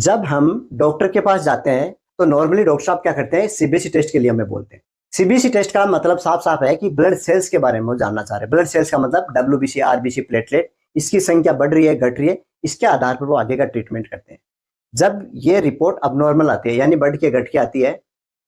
जब हम डॉक्टर के पास जाते हैं तो नॉर्मली डॉक्टर साहब क्या करते हैं, सीबीसी टेस्ट के लिए हमें बोलते हैं। सीबीसी टेस्ट का मतलब साफ साफ है कि ब्लड सेल्स के बारे में वो जानना चाह रहे हैं। ब्लड सेल्स का मतलब डब्ल्यूबीसी, आरबीसी, प्लेटलेट, इसकी संख्या बढ़ रही है घट रही है, इसके आधार पर वो आगे का ट्रीटमेंट करते हैं। जब ये रिपोर्ट अबनॉर्मल आती है यानी बढ़ के घट के आती है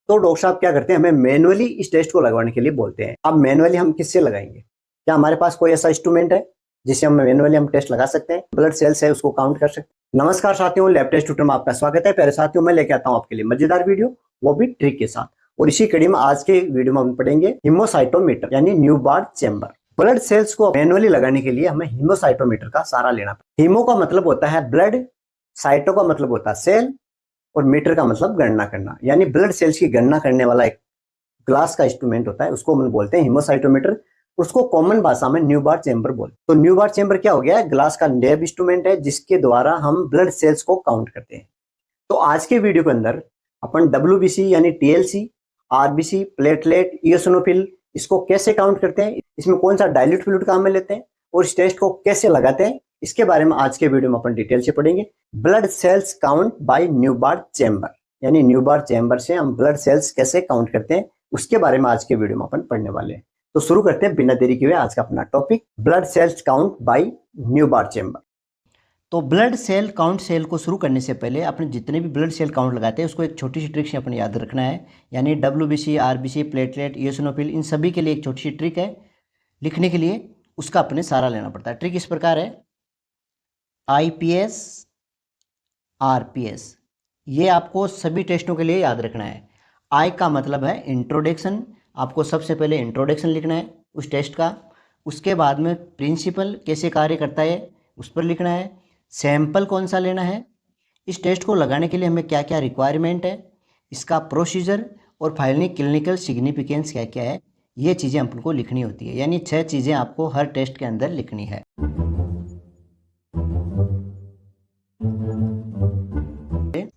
तो डॉक्टर साहब क्या करते हैं, हमें मैनुअली इस टेस्ट को लगवाने के लिए बोलते हैं। अब मैनुअली हम किससे लगाएंगे? क्या हमारे पास कोई ऐसा इंस्ट्रूमेंट है जिससे हम मैनुअली हम टेस्ट लगा सकते हैं, ब्लड सेल्स है उसको काउंट कर सकते हैं? नमस्कार साथियों, लैब टेस्ट ट्यूटर में आपका स्वागत है। प्यारे साथियों, मैं लेके आता हूं आपके लिए मजेदार वीडियो, वो भी ट्रिक के साथ। और इसी कड़ी में आज के वीडियो में हम पढ़ेंगे हीमोसाइटोमीटर यानी न्यूबार्ट चेंबर। ब्लड सेल्स को मैनुअली लगाने के लिए हमें हीमोसाइटोमीटर का सहारा लेना पड़ेगा। हीमो का मतलब होता है ब्लड, साइटो का मतलब होता है सेल, और मीटर का मतलब गणना करना। यानी ब्लड सेल्स की गणना करने वाला एक ग्लास का इंस्ट्रूमेंट होता है, उसको हम बोलते हैं हीमोसाइटोमीटर। उसको कॉमन भाषा में न्यूबार्ट चेंबर बोलते हैं। तो न्यूबार्ट चेंबर क्या हो गया है? ग्लास का नैब इंस्ट्रूमेंट है जिसके द्वारा हम ब्लड सेल्स को काउंट करते हैं। तो आज के वीडियो के अंदर अपन डब्ल्यूबीसी यानी टीएलसी, आरबीसी, प्लेटलेट, इओसिनोफिल, इसको कैसे काउंट करते हैं, इसमें कौन सा डाइल्यूट फ्लूइड काम में लेते हैं और इस टेस्ट को कैसे लगाते हैं, इसके बारे में आज के वीडियो में अपन डिटेल से पढ़ेंगे। Blood cells count by Neubauer chamber, यानी न्यूबार्ट चेंबर से हम ब्लड सेल्स कैसे काउंट करते हैं, उसके बारे में आज के वीडियो में अपन पढ़ने वाले हैं। तो शुरू करते हैं बिना देरी किए आज का अपना topic, blood cells count by Neubauer chamber. तो ब्लड सेल काउंट सेल को शुरू करने से पहले अपने जितने भी ब्लड सेल काउंट लगाते हैं उसको एक छोटी सी ट्रिक से अपने याद रखना है। यानी डब्ल्यूबीसी, आरबीसी, प्लेटलेट, इओसिनोफिल, इन सभी के लिए एक छोटी सी ट्रिक है। लिखने के लिए उसका अपने सहारा लेना पड़ता है। ट्रिक इस प्रकार है, आईपीएस, आरपीएस, ये आपको सभी टेस्टों के लिए याद रखना है। आई का मतलब है इंट्रोडक्शन, आपको सबसे पहले इंट्रोडक्शन लिखना है उस टेस्ट का। उसके बाद में प्रिंसिपल कैसे कार्य करता है उस पर लिखना है। सैंपल कौन सा लेना है, इस टेस्ट को लगाने के लिए हमें क्या क्या रिक्वायरमेंट है, इसका प्रोसीजर, और फाइनली क्लिनिकल सिग्निफिकेंस क्या क्या है, ये चीज़ें हमको लिखनी होती है। यानी 6 चीज़ें आपको हर टेस्ट के अंदर लिखनी है।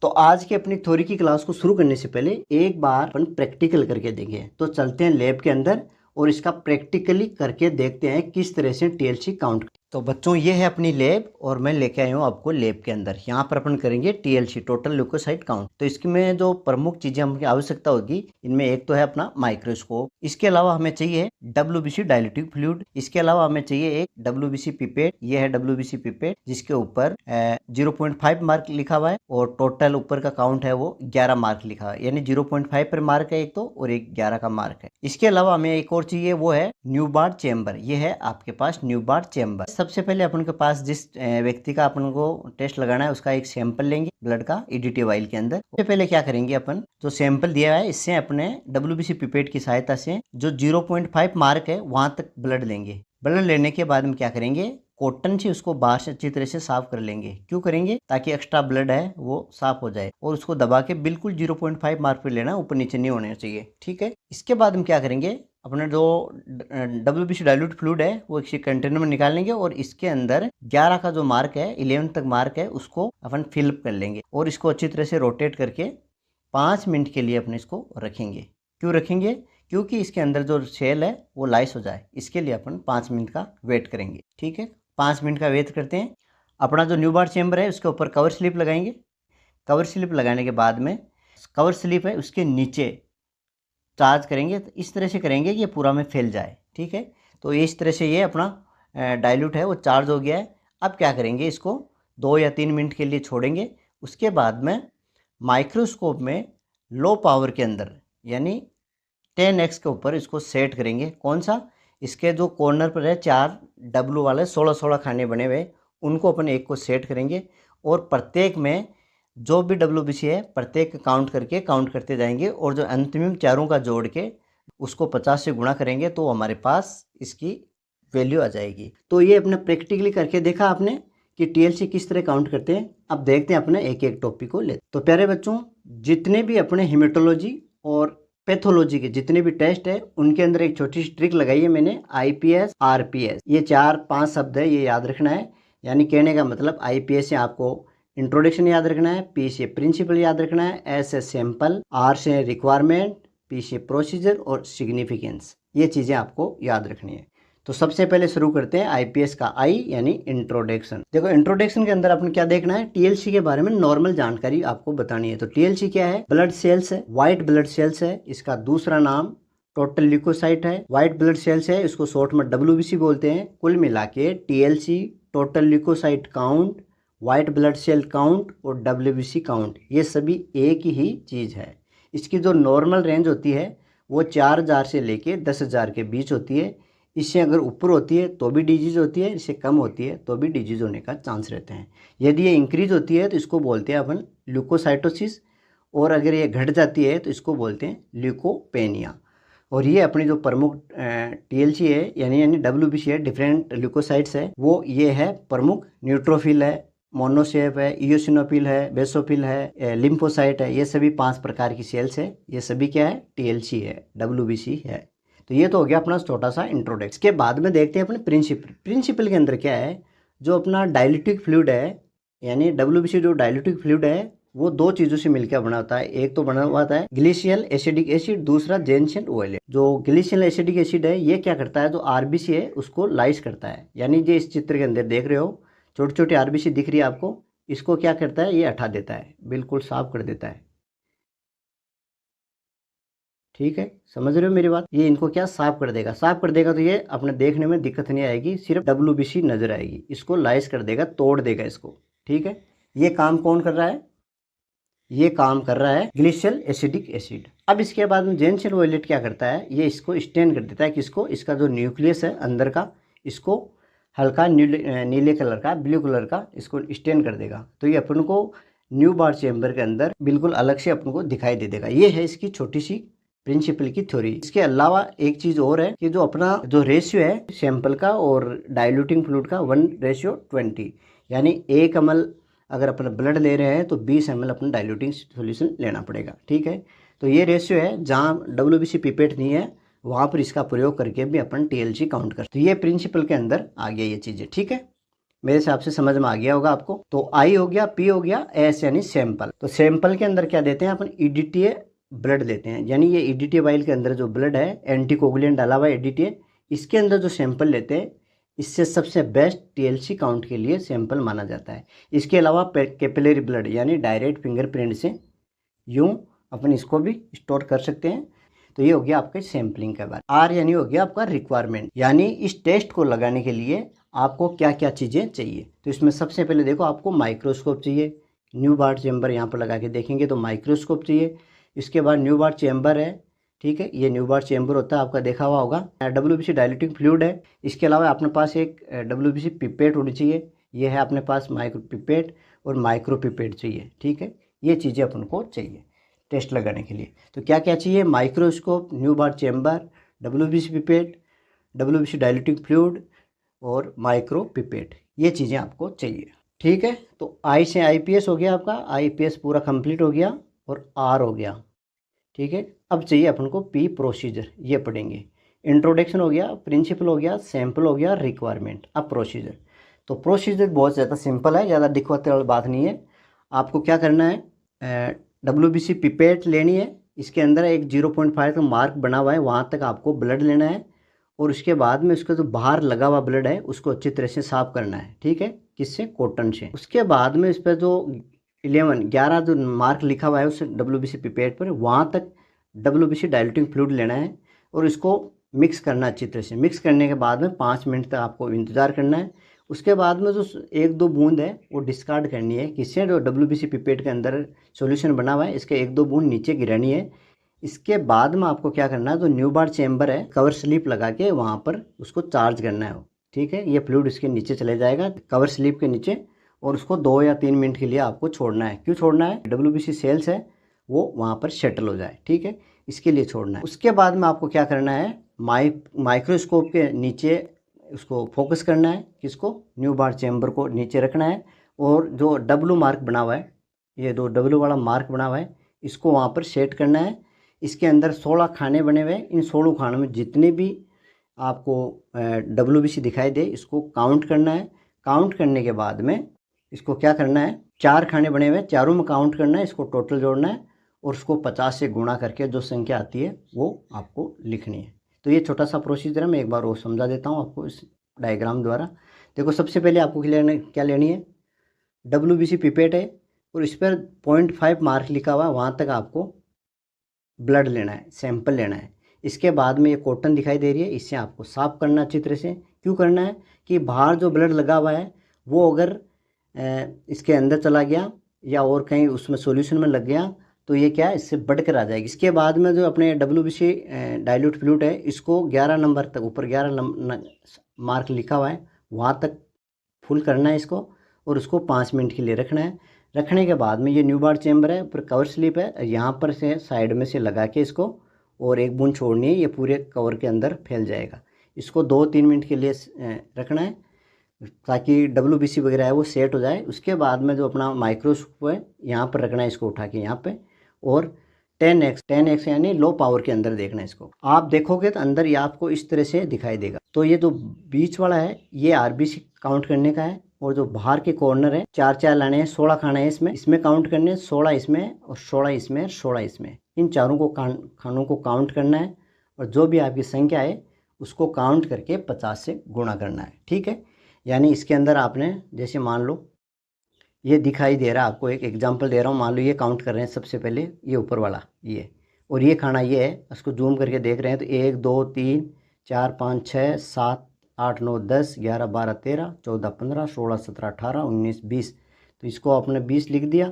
तो आज की अपनी थ्योरी की क्लास को शुरू करने से पहले एक बार अपन प्रैक्टिकल करके देंगे। तो चलते हैं लैब के अंदर और इसका प्रैक्टिकली करके देखते हैं किस तरह से टीएलसी काउंट। तो बच्चों, ये है अपनी लैब और मैं लेके आया हूँ आपको लैब के अंदर। यहाँ पर अपन करेंगे टीएलसी, टोटल ल्यूकोसाइट काउंट। तो इसकी में जो प्रमुख चीजें हमें आवश्यकता होगी, इनमें एक तो है अपना माइक्रोस्कोप, इसके अलावा हमें चाहिए डब्ल्यूबीसी डाइल्यूटिव फ्लूइड, इसके अलावा हमें चाहिए एक डब्ल्यूबीसी पिपेट। ये है डब्ल्यूबीसी पिपेट जिसके ऊपर 0.5 मार्क लिखा हुआ है और टोटल ऊपर का काउंट है वो 11 मार्क लिखा हुआ है। यानी 0.5 पर मार्क है एक तो, और एक 11 का मार्क है। इसके अलावा हमें एक और चाहिए, वो है न्यूबार्ट चेंबर। ये है आपके पास न्यूबार्ट चेंबर। सबसे पहले अपन के पास जिस व्यक्ति का अपन को टेस्ट लगाना है उसका एक सैंपल लेंगे ब्लड का ईडीटी वाइल के अंदर। सबसे पहले क्या करेंगे, अपन जो सैंपल दिया है इससे अपने डब्ल्यूबीसी पिपेट की सहायता से जो 0.5 मार्क है वहां तक ब्लड लेंगे। ब्लड लेने के बाद में क्या करेंगे, कॉटन से उसको बाहर से अच्छी तरह से साफ कर लेंगे। क्यों करेंगे? ताकि एक्स्ट्रा ब्लड है वो साफ हो जाए, और उसको दबा के बिल्कुल 0.5 मार्क पे लेना, ऊपर नीचे नहीं होने चाहिए। ठीक है। इसके बाद हम क्या करेंगे, अपने जो डब्ल्यूबीसी डाइल्यूट फ्लूइड है वो एक कंटेनर में निकाल लेंगे और इसके अंदर 11 का जो मार्क है, 11 तक मार्क है, उसको अपन फिलअप कर लेंगे और इसको अच्छी तरह से रोटेट करके 5 मिनट के लिए अपने इसको रखेंगे। क्यों रखेंगे? क्योंकि इसके अंदर जो सेल है वो लाइस हो जाए, इसके लिए अपन 5 मिनट का वेट करेंगे। ठीक है, 5 मिनट का वेट करते हैं। अपना जो न्यूबार्ट चेंबर है उसके ऊपर कवर स्लिप लगाएंगे। कवर स्लिप लगाने के बाद में कवर स्लिप है उसके नीचे चार्ज करेंगे। तो इस तरह से करेंगे कि ये पूरा में फैल जाए। ठीक है, तो इस तरह से ये अपना डाइल्यूट है वो चार्ज हो गया है। अब क्या करेंगे, इसको 2 या 3 मिनट के लिए छोड़ेंगे। उसके बाद में माइक्रोस्कोप में लो पावर के अंदर यानी 10x के ऊपर इसको सेट करेंगे। कौन सा? इसके जो कॉर्नर पर है 4 डब्लू वाले 16-16 खाने बने हुए, उनको अपन एक को सेट करेंगे और प्रत्येक में जो भी डब्ल्यूबीसी है प्रत्येक काउंट करते जाएंगे, और जो अंतिम चारों का जोड़ के उसको 50 से गुणा करेंगे तो हमारे पास इसकी वैल्यू आ जाएगी। तो ये अपने प्रैक्टिकली करके देखा आपने कि टीएलसी किस तरह काउंट करते हैं। अब देखते हैं अपने एक एक टॉपिक को ले। तो प्यारे बच्चों, जितने भी अपने हीमेटोलॉजी और पैथोलॉजी के जितने भी टेस्ट है उनके अंदर एक छोटी सी ट्रिक लगाई है मैंने, आईपीएस, आरपीएस, ये 4-5 शब्द है, ये याद रखना है। यानी कहने का मतलब आईपीएस से आपको इंट्रोडक्शन याद रखना है, पी से प्रिंसिपल याद रखना है, एस से सैंपल, आर से रिक्वायरमेंट, पी से प्रोसीजर और सिग्निफिकेंस। ये चीज़ें आपको याद रखनी है। तो सबसे पहले शुरू करते हैं आईपीएस का आई यानी इंट्रोडक्शन। देखो इंट्रोडक्शन के अंदर अपन क्या देखना है, टीएलसी के बारे में नॉर्मल जानकारी आपको बतानी है। तो टीएलसी क्या है, ब्लड सेल्स है, व्हाइट ब्लड सेल्स है, इसका दूसरा नाम टोटल ल्यूकोसाइट है, व्हाइट ब्लड सेल्स है, इसको शॉर्ट में डब्ल्यूबीसी बोलते हैं। कुल मिला के TLC, total leukocyte count, white blood cell count और डब्ल्यूबीसी काउंट, ये सभी एक ही चीज़ है। इसकी जो नॉर्मल रेंज होती है वो 4000 से लेके 10,000 के बीच होती है। इससे अगर ऊपर होती है तो भी डिजीज़ होती है, इससे कम होती है तो भी डिजीज़ होने का चांस रहते हैं। यदि ये इंक्रीज होती है तो इसको बोलते हैं अपन ल्यूकोसाइटोसिस, और अगर ये घट जाती है तो इसको बोलते हैं ल्यूकोपेनिया। और ये अपनी जो प्रमुख टीएलसी है यानी डब्ल्यूबीसी है, डिफरेंट ल्यूकोसाइट्स है, वो ये है प्रमुख न्यूट्रोफिल है, मोनोसेफ है, इयोसिनोफिल है, बेसोफिल है, लिम्फोसाइट है, ये सभी 5 प्रकार की सेल्स है। ये सभी क्या है, टीएलसी है, डब्ल्यूबीसी है। तो ये तो हो गया अपना छोटा सा इंट्रोडक्शन। इसके बाद में देखते हैं अपने प्रिंसिपल। प्रिंसिपल के अंदर क्या है, जो अपना डायल्यूटिक फ्लूइड है यानी डब्ल्यूबीसी जो डायल्यूटिक फ्लूइड है वो 2 चीज़ों से मिलकर बना होता है। एक तो बना हुआ होता है ग्लिशियल एसिडिक एसिड, दूसरा जेनसेन ऑयल। जो ग्लिशियल एसिडिक एसिड है ये क्या करता है, जो आरबीसी है उसको लाइस करता है। यानी जो इस चित्र के अंदर देख रहे हो छोटी छोटी आरबीसी दिख रही है आपको, इसको क्या करता है, ये हटा देता है, बिल्कुल साफ कर देता है। ठीक है, समझ रहे हो मेरी बात, ये इनको क्या साफ कर देगा। साफ कर देगा तो ये अपने देखने में दिक्कत नहीं आएगी, सिर्फ डब्ल्यूबीसी नजर आएगी। इसको लाइस कर देगा, तोड़ देगा इसको। ठीक है, ये काम कौन कर रहा है, ये काम कर रहा है ग्लिशियल एसिडिक एसिड। अब इसके बाद में जेनसेन ऑयलेट क्या करता है, ये इसको स्टेन कर देता है। किसको, इसका जो न्यूक्लियस है अंदर का, इसको हल्का नीले कलर का, ब्लू कलर का, इसको स्टेन कर देगा। तो ये अपन को न्यू बार चेम्बर के अंदर बिल्कुल अलग से अपन को दिखाई दे देगा। ये है इसकी छोटी सी प्रिंसिपल की थ्योरी। इसके अलावा एक चीज़ और है कि जो अपना जो रेशियो है सैंपल का और डाइल्यूटिंग फ्लूइड का 1:20, यानी 1 ml अगर अपन ब्लड ले रहे हैं तो 20 ml अपना डाइल्यूटिंग सॉल्यूशन लेना पड़ेगा। ठीक है, तो ये रेशियो है। जहाँ डब्ल्यूबीसी पिपेट नहीं है वहाँ पर इसका प्रयोग करके भी अपन टीएलसी काउंट कर। तो ये प्रिंसिपल के अंदर आ गया ये चीज़ें। ठीक है, मेरे हिसाब से समझ में आ गया होगा आपको। तो आई हो गया, पी हो गया, एस यानी सैंपल। तो सैंपल के अंदर क्या देते हैं अपन, ईडीटीए ब्लड लेते हैं। यानी ये ईडीटीए वाइल के अंदर जो ब्लड है, एंटीकोगुलेंट डाला हुआ ईडीटीए, इसके अंदर जो सैंपल लेते हैं, इससे सबसे बेस्ट टीएलसी काउंट के लिए सैंपल माना जाता है। इसके अलावा कैपिलरी ब्लड यानी डायरेक्ट फिंगरप्रिंट से यूं अपन इसको भी स्टोर कर सकते हैं। तो ये हो गया आपके सैम्पलिंग का बारे। आर यानी हो गया आपका रिक्वायरमेंट, यानी इस टेस्ट को लगाने के लिए आपको क्या क्या चीज़ें चाहिए। तो इसमें सबसे पहले देखो आपको माइक्रोस्कोप चाहिए। न्यू बार्ट चैम्बर यहाँ पर लगा के देखेंगे तो माइक्रोस्कोप चाहिए। इसके बाद न्यू बार्ट चैम्बर है। ठीक है, ये न्यू बार्ट चैम्बर होता है, आपका देखा हुआ होगा। डब्ल्यूबीसी डायल्यूटिंग फ्लूइड है। इसके अलावा अपने पास एक डब्ल्यूबीसी पिपेट होनी चाहिए। ये है अपने पास माइक्रो पिपेट और माइक्रो पिपेट चाहिए। ठीक है, ये चीज़ें अपन को चाहिए टेस्ट लगाने के लिए। तो क्या क्या चाहिए, microscope, Neubauer chamber, WBC pipette, WBC diluting fluid और माइक्रो पिपेट, ये चीज़ें आपको चाहिए। ठीक है, तो आई से आईपीएस हो गया आपका, आईपीएस पूरा कंप्लीट हो गया और आर हो गया। ठीक है, अब चाहिए अपन को पी प्रोसीजर, ये पढ़ेंगे। इंट्रोडक्शन हो गया, प्रिंसिपल हो गया, सैंपल हो गया, रिक्वायरमेंट। अब प्रोसीजर। तो प्रोसीजर बहुत ज़्यादा सिंपल है, ज़्यादा दिक्कत वाली बात नहीं है। आपको क्या करना है, डब्ल्यूबीसी पिपेट लेनी है। इसके अंदर एक 0.5 का मार्क बना हुआ है, वहाँ तक आपको ब्लड लेना है। और उसके बाद में उसका जो बाहर लगा हुआ ब्लड है उसको अच्छी तरह से साफ करना है। ठीक है, किससे, कॉटन से। उसके बाद में इस पर जो 11 जो मार्क लिखा हुआ है उस डब्ल्यूबीसी पिपेट पर, वहाँ तक डब्ल्यूबीसी डायल्यूटिंग फ्लूइड लेना है और इसको मिक्स करना अच्छी तरह से। मिक्स करने के बाद में 5 मिनट तक आपको इंतज़ार करना है। उसके बाद में जो 1-2 बूंद है वो डिस्कार्ड करनी है। किससे, जो डब्ल्यूबीसी पिपेट के अंदर सॉल्यूशन बना हुआ है इसके 1-2 बूंद नीचे गिरानी है। इसके बाद में आपको क्या करना है, जो न्यू बार चैम्बर है, कवर स्लिप लगा के वहाँ पर उसको चार्ज करना है। ठीक है, ये फ्लूइड इसके नीचे चले जाएगा कवर स्लिप के नीचे, और उसको 2 या 3 मिनट के लिए आपको छोड़ना है। क्यों छोड़ना है, डब्ल्यूबीसी सेल्स है वो वहाँ पर सेटल हो जाए। ठीक है, इसके लिए छोड़ना है। उसके बाद में आपको क्या करना है, माइक्रोस्कोप के नीचे उसको फोकस करना है। किसको, न्यू बार चैम्बर को नीचे रखना है, और जो डब्लू मार्क बना हुआ है, ये दो डब्लू वाला मार्क बना हुआ है, इसको वहाँ पर सेट करना है। इसके अंदर 16 खाने बने हुए हैं। इन 16 खानों में जितने भी आपको डब्ल्यूबीसी दिखाई दे इसको काउंट करना है। काउंट करने के बाद में इसको क्या करना है, 4 खाने बने हुए हैं, चारों में काउंट करना है, इसको टोटल जोड़ना है और उसको 50 से गुणा करके जो संख्या आती है वो आपको लिखनी है। तो ये छोटा सा प्रोसीजर है, मैं एक बार वो समझा देता हूँ आपको इस डायग्राम द्वारा। देखो सबसे पहले आपको क्या लेनी है, WBC पिपेट है और इस पर 0.5 मार्क लिखा हुआ है, वहाँ तक आपको ब्लड लेना है, सैंपल लेना है। इसके बाद में ये कॉटन दिखाई दे रही है, इससे आपको साफ़ करना अच्छी तरह से। क्यों करना है कि बाहर जो ब्लड लगा हुआ है वो अगर इसके अंदर चला गया या और कहीं उसमें सॉल्यूशन में लग गया तो ये क्या है, इससे बढ़कर आ जाएगी। इसके बाद में जो अपने WBC डाइल्यूट फ्लूइड है, इसको 11 नंबर तक, ऊपर 11 मार्क लिखा हुआ है वहाँ तक फुल करना है इसको, और उसको 5 मिनट के लिए रखना है। रखने के बाद में ये न्यू बार चैम्बर है, ऊपर कवर स्लिप है, यहाँ पर से साइड में से लगा के इसको और एक बूंद छोड़नी है, ये पूरे कवर के अंदर फैल जाएगा। इसको 2-3 मिनट के लिए रखना है ताकि WBC वगैरह है वो सेट हो जाए। उसके बाद में जो अपना माइक्रोस्कोप है यहाँ पर रखना है, इसको उठा के यहाँ पे, और 10x यानी लो पावर के अंदर देखना है इसको। आप देखोगे तो अंदर ये आपको इस तरह से दिखाई देगा। तो ये जो बीच वाला है ये RBC काउंट करने का है, और जो बाहर के कॉर्नर है 4 लाने हैं, 16 खाने हैं इसमें काउंट करने हैं, 16 इसमें और 16 इसमें और 16 इसमें। इन चारों को खानों को काउंट करना है, और जो भी आपकी संख्या है उसको काउंट करके 50 से गुणा करना है, ठीक है। यानी इसके अंदर आपने जैसे मान लो ये दिखाई दे रहा है, आपको एक एग्जांपल दे रहा हूँ। मान लो ये काउंट कर रहे हैं सबसे पहले, ये ऊपर वाला ये, और ये खाना ये है, उसको जूम करके देख रहे हैं तो 1 2 3 4 5 6 7 8 9 10 11 12 13 14 15 16 17 18 19 20। तो इसको आपने 20 लिख दिया,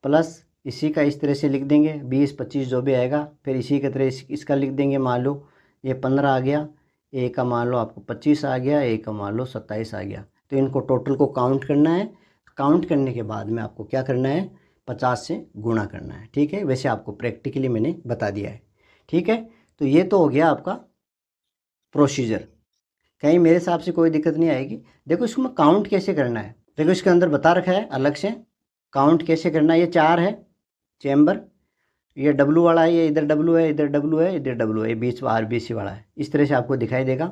प्लस इसी का इस तरह से लिख देंगे 20 25 जो भी आएगा, फिर इसी की तरह इसका लिख देंगे। मान लो ये 15 आ गया, एक का मान लो आपको 25 आ गया, एक का मान लो 27 आ गया। तो इनको टोटल को काउंट करना है। काउंट करने के बाद में आपको क्या करना है, 50 से गुणा करना है, ठीक है। वैसे आपको प्रैक्टिकली मैंने बता दिया है, ठीक है। तो ये तो हो गया आपका प्रोसीजर, कहीं मेरे हिसाब से कोई दिक्कत नहीं आएगी। देखो इसको मैं काउंट कैसे करना है, देखो इसके अंदर बता रखा है अलग से काउंट कैसे करना है। ये 4 है चैम्बर, ये W वाला है, ये इधर W है, इधर W है, इधर W है, ये बीच RBC वाला है, इस तरह से आपको दिखाई देगा,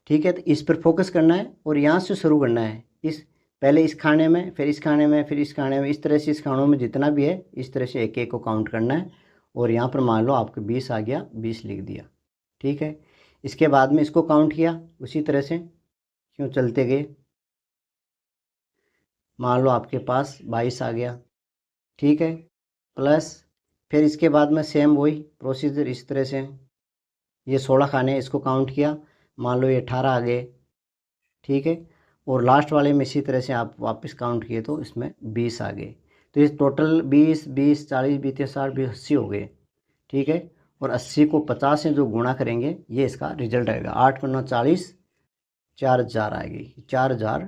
ठीक है। तो इस पर फोकस करना है और यहाँ से शुरू करना है, इस पहले इस खाने में, फिर इस खाने में, फिर इस खाने में, इस तरह से इस खानों में जितना भी है इस तरह से एक एक को काउंट करना है। और यहाँ पर मान लो आपको 20 आ गया, 20 लिख दिया, ठीक है। इसके बाद में इसको काउंट किया उसी तरह से, क्यों चलते गए, मान लो आपके पास 22 आ गया, ठीक है। प्लस फिर इसके बाद में सेम वही प्रोसीजर इस तरह से, ये 16 खाने हैं, इसको काउंट किया, मान लो ये 18 आ गए, ठीक है। और लास्ट वाले में इसी तरह से आप वापस काउंट किए तो इसमें 20 आ गए। तो ये टोटल 20 20 40 20 60 20 80 हो गए, ठीक है। और 80 को 50 से जो गुणा करेंगे ये इसका रिजल्ट आएगा, 8 × 9 40, 4000 आएगी, 4000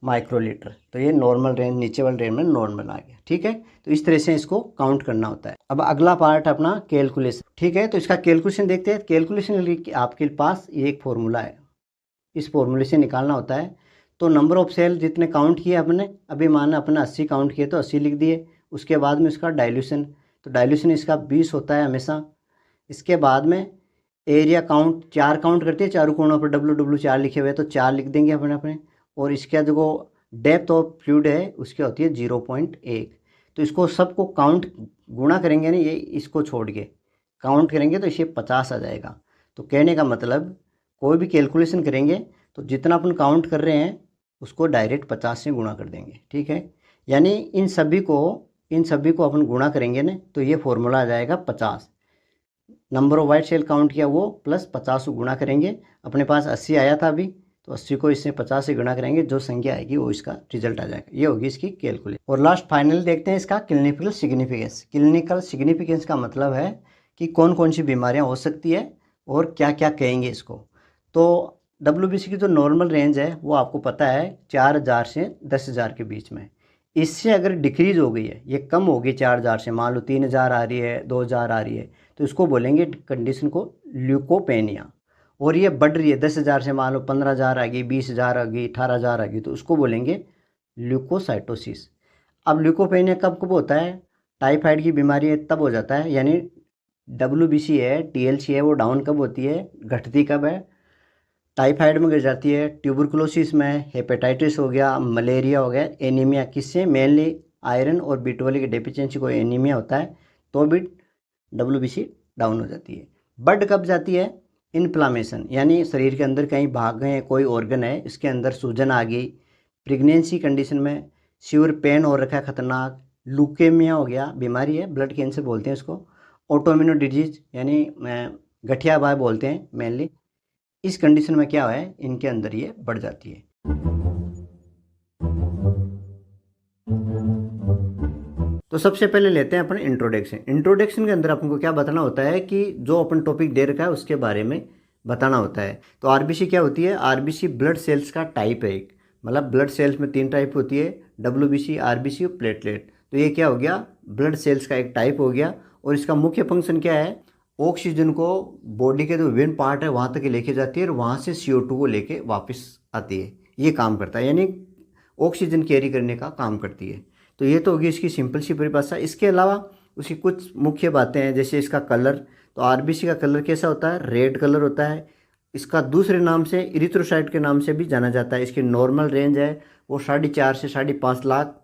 माइक्रोलीटर। तो ये नॉर्मल रेंज, नीचे वाले रेंज में नॉर्मल आ गया, ठीक है। तो इस तरह से इसको काउंट करना होता है। अब अगला पार्ट अपना कैलकुलेशन, ठीक है। तो इसका कैलकुलेशन देखते हैं। कैलकुलेशन आपके पास ये एक फॉर्मूला है, इस फॉर्मूले से निकालना होता है। तो नंबर ऑफ सेल जितने काउंट किए अपने, अभी माना अपने 80 काउंट किए तो 80 लिख दिए। उसके बाद में इसका डाइल्यूशन, तो डाइल्यूशन इसका 20 होता है हमेशा। इसके बाद में एरिया काउंट, 4 काउंट करते हैं, चारों कोणों पर W 4 लिखे हुए, तो 4 लिख देंगे अपने अपने। और इसका जो डेप्थ ऑफ फ्लूइड है उसकी होती है 0.1। तो इसको सबको काउंट गुणा करेंगे ना, ये इसको छोड़ के काउंट करेंगे तो इसे 50 आ जाएगा। तो कहने का मतलब कोई भी कैलकुलेशन करेंगे तो जितना अपन काउंट कर रहे हैं उसको डायरेक्ट 50 से गुणा कर देंगे, ठीक है। यानी इन सभी को अपन गुणा करेंगे ना तो ये फॉर्मूला आ जाएगा 50। Number of white cell count किया वो प्लस 50 को गुणा करेंगे। अपने पास 80 आया था अभी, तो 80 को इससे 50 से गुणा करेंगे, जो संख्या आएगी वो इसका रिजल्ट आ जाएगा। ये होगी इसकी कैलकुलेशन। और लास्ट फाइनल देखते हैं इसका क्लिनिकल सिग्निफिकेंस। क्लिनिकल सिग्निफिकेंस का मतलब है कि कौन कौन सी बीमारियां हो सकती है और क्या क्या कहेंगे इसको। तो WBC की जो नॉर्मल रेंज है वो आपको पता है 4000 से 10000 के बीच में। इससे अगर डिक्रीज हो गई है, ये कम हो गई 4000 से, मान लो 3000 आ रही है, 2000 आ रही है, तो इसको बोलेंगे कंडीशन को ल्यूकोपेनिया। और ये बढ़ रही है 10000 से, मान लो 15000 आ गई, 20000 आ गई, 18000 आ गई, तो उसको बोलेंगे ल्यूकोसाइटोसिस। अब ल्यूकोपेनिया कब कब होता है, टाइफाइड की बीमारी है तब हो जाता है। यानी WBC है, TLC है, वो डाउन कब होती है, घटती कब है, टाइफाइड में गिर जाती है, ट्यूबरकुलोसिस में, हेपेटाइटिस हो गया, मलेरिया हो गया, एनीमिया, किससे, मेनली आयरन और B12 की डेफिशिएंसी को एनीमिया होता है, तो भी WBC डाउन हो जाती है। बढ़ कब जाती है, इन्फ्लामेशन यानी शरीर के अंदर कहीं भाग गए, कोई ऑर्गन है इसके अंदर सूजन आ गई, प्रेगनेंसी कंडीशन में सीवियर पेन हो रखा है खतरनाक, लुकेमिया हो गया, बीमारी है ब्लड कैंसर बोलते हैं इसको, ऑटोइम्यून डिजीज यानी गठिया बाय बोलते हैं मेनली, इस कंडीशन में क्या है इनके अंदर ये बढ़ जाती है। तो सबसे पहले लेते हैं अपन इंट्रोडक्शन। इंट्रोडक्शन के अंदर अपन को क्या बताना होता है कि जो अपन टॉपिक दे रखा है उसके बारे में बताना होता है। तो आरबीसी क्या होती है? आरबीसी ब्लड सेल्स का टाइप है एक, मतलब ब्लड सेल्स में 3 टाइप होती है, डब्ल्यूबीसी, आरबीसी और प्लेटलेट। तो ये क्या हो गया? ब्लड सेल्स का एक टाइप हो गया। और इसका मुख्य फंक्शन क्या है? ऑक्सीजन को बॉडी के जो विभिन्न पार्ट है वहाँ तक लेके जाती है और वहाँ से CO2 को लेके वापस आती है, ये काम करता है, यानी ऑक्सीजन कैरी करने का काम करती है। तो ये तो होगी इसकी सिंपल सी परिभाषा। इसके अलावा उसकी कुछ मुख्य बातें हैं, जैसे इसका कलर। तो आरबीसी का कलर कैसा होता है? रेड कलर होता है। इसका दूसरे नाम से इरिथ्रोसाइट के नाम से भी जाना जाता है। इसकी नॉर्मल रेंज है वो 4.5 से 5.5 लाख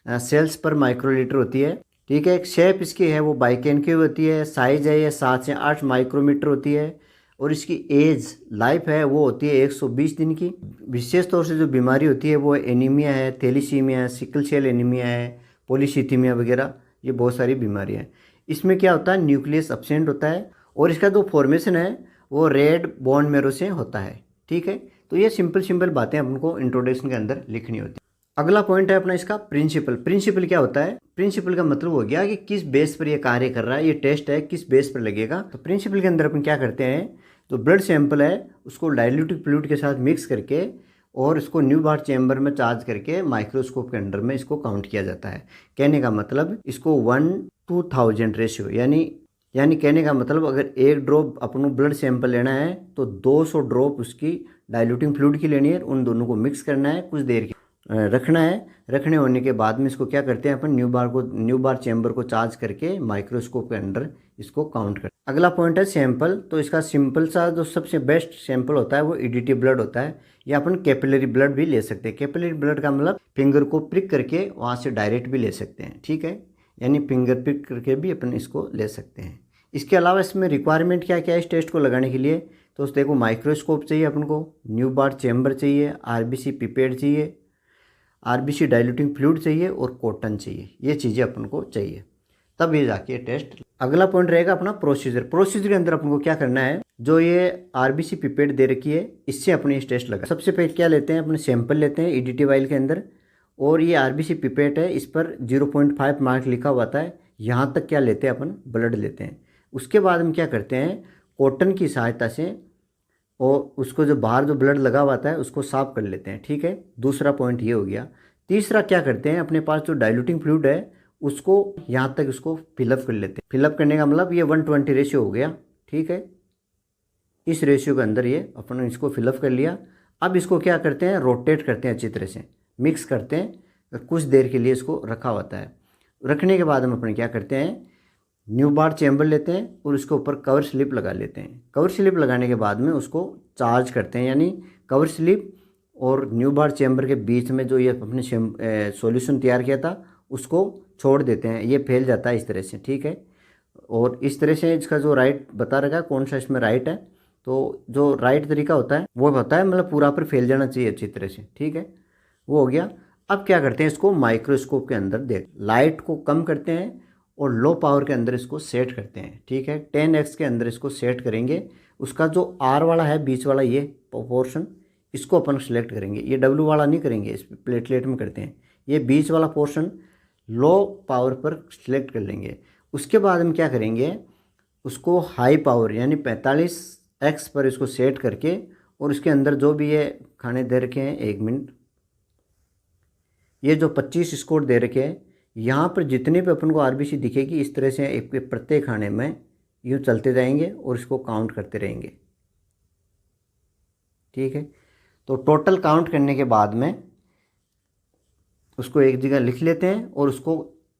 सेल्स पर माइक्रोलीटर होती है। ठीक है। शेप इसकी है वो बाइकेनकेव होती है। साइज है ये 7 से 8 माइक्रोमीटर होती है। और इसकी एज लाइफ है वो होती है 120 दिन की। विशेष तौर से जो बीमारी होती है वो एनीमिया है, थैलेसीमिया है, सिकल सेल एनीमिया है, पॉलीसीथीमिया वगैरह, ये बहुत सारी बीमारियाँ हैं। इसमें क्या होता है? न्यूक्लियस एब्सेंट होता है और इसका जो फॉर्मेशन है वो रेड बोन मैरो से होता है। ठीक है। तो ये सिंपल बातें अपन को इंट्रोडक्शन के अंदर लिखनी होती है। अगला पॉइंट है अपना इसका प्रिंसिपल। प्रिंसिपल क्या होता है? प्रिंसिपल का मतलब हो गया कि किस बेस पर ये कार्य कर रहा है, ये टेस्ट है किस बेस पर लगेगा। तो प्रिंसिपल के अंदर अपन क्या करते हैं, तो ब्लड सैंपल है उसको डाइल्यूटिव फ्लूइड के साथ मिक्स करके और इसको न्यू बार चैम्बर में चार्ज करके माइक्रोस्कोप के अंडर में इसको काउंट किया जाता है। कहने का मतलब इसको 1:1000 रेशियो यानी कहने का मतलब अगर 1 ड्रॉप अपन ब्लड सैंपल लेना है तो 200 ड्रॉप उसकी डाइल्यूटिंग फ्लूइड की लेनी है। उन दोनों को मिक्स करना है, कुछ देर की रखना है। रखने होने के बाद में इसको क्या करते हैं अपन न्यू बार चैम्बर को चार्ज करके माइक्रोस्कोप के अंदर इसको काउंट करते हैं। अगला पॉइंट है सैंपल। तो इसका सिंपल सा जो सबसे बेस्ट सैंपल होता है वो ईडीटी ब्लड होता है, या अपन कैपिलरी ब्लड भी ले सकते हैं। कैपिलरी ब्लड का मतलब फिंगर को प्रिक करके वहाँ से डायरेक्ट भी ले सकते हैं। ठीक है, यानी फिंगर प्रिक करके भी अपन इसको ले सकते हैं। इसके अलावा इसमें रिक्वायरमेंट क्या क्या है इस टेस्ट को लगाने के लिए? तो देखो माइक्रोस्कोप चाहिए अपन को, न्यू बार चैम्बर चाहिए, आरबीसी पिपेट चाहिए, आरबीसी डाइल्यूटिंग फ्लूइड चाहिए और कॉटन चाहिए। ये चीज़ें अपन को चाहिए, तब ये जाके टेस्ट। अगला पॉइंट रहेगा अपना प्रोसीजर। प्रोसीजर के अंदर अपन को क्या करना है, जो ये आरबीसी पिपेट दे रखी है इससे अपने इस टेस्ट लगा। सबसे पहले क्या लेते हैं, अपने सैंपल लेते हैं ईडीटी वाइल के अंदर, और ये आरबीसी पिपेट है, इस पर 0.5 मार्क लिखा हुआ था। यहाँ तक क्या लेते हैं अपन, ब्लड लेते हैं। उसके बाद हम क्या करते हैं, कॉटन की सहायता से और उसको जो बाहर जो ब्लड लगा हुआ था उसको साफ कर लेते हैं। ठीक है, दूसरा पॉइंट ये हो गया। तीसरा क्या करते हैं, अपने पास जो डाइल्यूटिंग फ्लूइड है उसको यहाँ तक उसको फिलअप कर लेते हैं। फिलअप करने का मतलब ये 1:20 रेशियो हो गया। ठीक है, इस रेशियो के अंदर ये अपन इसको फिलअप कर लिया। अब इसको क्या करते हैं, रोटेट करते हैं, अच्छी तरह से मिक्स करते हैं, कुछ देर के लिए इसको रखा होता है। रखने के बाद हम अपने क्या करते हैं, न्यू बार चैम्बर लेते हैं और उसके ऊपर कवर स्लिप लगा लेते हैं। कवर स्लिप लगाने के बाद में उसको चार्ज करते हैं, यानी कवर स्लिप और न्यू बार चैम्बर के बीच में जो ये अपने सॉल्यूशन तैयार किया था उसको छोड़ देते हैं। ये फैल जाता है इस तरह से। ठीक है, और इस तरह से इसका जो राइट बता रखा है कौन सा इसमें राइट है, तो जो राइट तरीका होता है वो होता है मतलब पूरा पर फैल जाना चाहिए अच्छी तरह से। ठीक है, वो हो गया। अब क्या करते हैं, इसको माइक्रोस्कोप के अंदर देख लाइट को कम करते हैं और लो पावर के अंदर इसको सेट करते हैं। ठीक है, 10x के अंदर इसको सेट करेंगे। उसका जो R वाला है बीच वाला ये पोर्शन, इसको अपन सेलेक्ट करेंगे। ये W वाला नहीं करेंगे, इस प्लेटलेट में करते हैं। ये बीच वाला पोर्शन लो पावर पर सिलेक्ट कर लेंगे। उसके बाद हम क्या करेंगे, उसको हाई पावर यानी 45x पर इसको सेट करके और उसके अंदर जो भी ये खाने दे रखे हैं, 1 मिनट, ये जो 25 स्कोर दे रखे हैं, यहाँ पर जितने भी अपन को आरबीसी दिखेगी इस तरह से एक प्रत्येक खाने में यूँ चलते जाएंगे और इसको काउंट करते रहेंगे। ठीक है, तो टोटल काउंट करने के बाद में उसको एक जगह लिख लेते हैं और उसको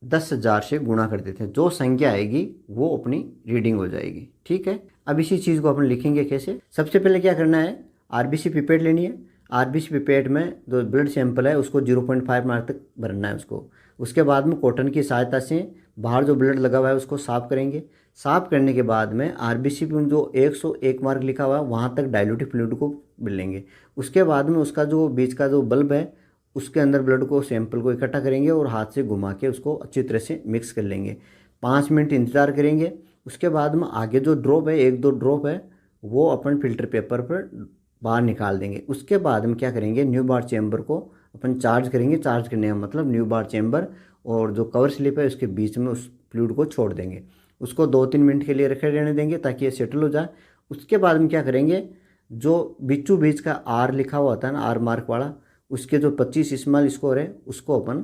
10,000 से गुणा कर देते हैं। जो संख्या आएगी वो अपनी रीडिंग हो जाएगी। ठीक है, अब इसी चीज़ को अपन लिखेंगे कैसे। सबसे पहले क्या करना है, आरबीसी पिपेट लेनी है। आरबीसी पिपेट में जो ब्लड सैंपल है उसको 0.5 मार्क तक भरना है उसको। उसके बाद में कॉटन की सहायता से बाहर जो ब्लड लगा हुआ है उसको साफ करेंगे। साफ करने के बाद में आरबीसी में जो 101 मार्क लिखा हुआ है वहाँ तक डाइल्यूटेड फ्लूइड को मिलेंगे। उसके बाद में उसका जो बीच का जो बल्ब है उसके अंदर ब्लड को सैंपल को इकट्ठा करेंगे और हाथ से घुमा के उसको अच्छी तरह से मिक्स कर लेंगे। 5 मिनट इंतज़ार करेंगे। उसके बाद में आगे जो ड्रॉप है 1-2 ड्रॉप है वो अपन फिल्टर पेपर पर बाहर निकाल देंगे। उसके बाद हम क्या करेंगे, न्यू बार चैम्बर को अपन चार्ज करेंगे। चार्ज करने का मतलब न्यू बार चैम्बर और जो कवर स्लिप है उसके बीच में उस फ्लूइड को छोड़ देंगे। उसको 2-3 मिनट के लिए रखे रहने देंगे ताकि ये सेटल हो जाए। उसके बाद हम क्या करेंगे, जो बीचों बीच का आर लिखा हुआ होता है ना, आर मार्क वाला, उसके जो 25 स्मॉल स्कोर है उसको अपन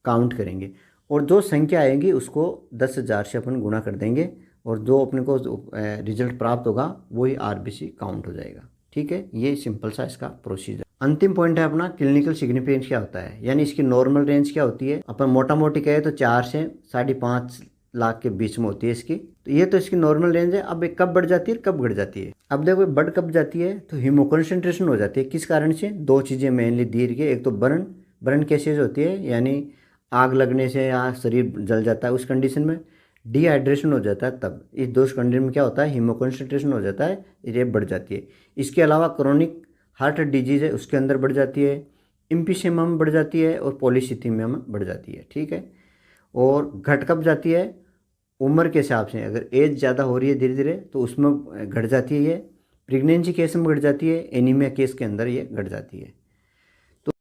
काउंट करेंगे और जो संख्या आएगी उसको 10,000 से अपन गुणा कर देंगे और जो अपने को रिजल्ट प्राप्त होगा वही आरबीसी काउंट हो जाएगा। ठीक है, ये सिंपल सा इसका प्रोसीजर। अंतिम पॉइंट है अपना क्लिनिकल सिग्निफिकेंस क्या होता है, यानी इसकी नॉर्मल रेंज क्या होती है। अपन मोटा मोटी कहे तो 4 से 5.5 लाख के बीच में होती है इसकी। तो ये तो इसकी नॉर्मल रेंज है। अब ये कब बढ़ जाती है, कब घट जाती है। अब देखो बढ़ कब जाती है तो हीमो कंसंट्रेशन हो जाती है। किस कारण से, 2 चीज़ें मेनली दी रही है। एक तो बर्न केसेज होती है, यानी आग लगने से या शरीर जल जाता है उस कंडीशन में। डिहाइड्रेशन हो जाता है तब। इस 2 कंडीशन में क्या होता है, हीमो कंसंट्रेशन हो जाता है, ये बढ़ जाती है। इसके अलावा क्रोनिक हार्ट डिजीज है उसके अंदर बढ़ जाती है, एम्फीसेमा में बढ़ जाती है और पॉलीसिथीमिया में बढ़ जाती है। ठीक है, और घट कब जाती है, उम्र के हिसाब से। अगर एज ज़्यादा हो रही है धीरे धीरे तो उसमें घट जाती है ये। प्रेगनेंसी केस में घट जाती है, एनीमिया केस के अंदर ये घट जाती है। तो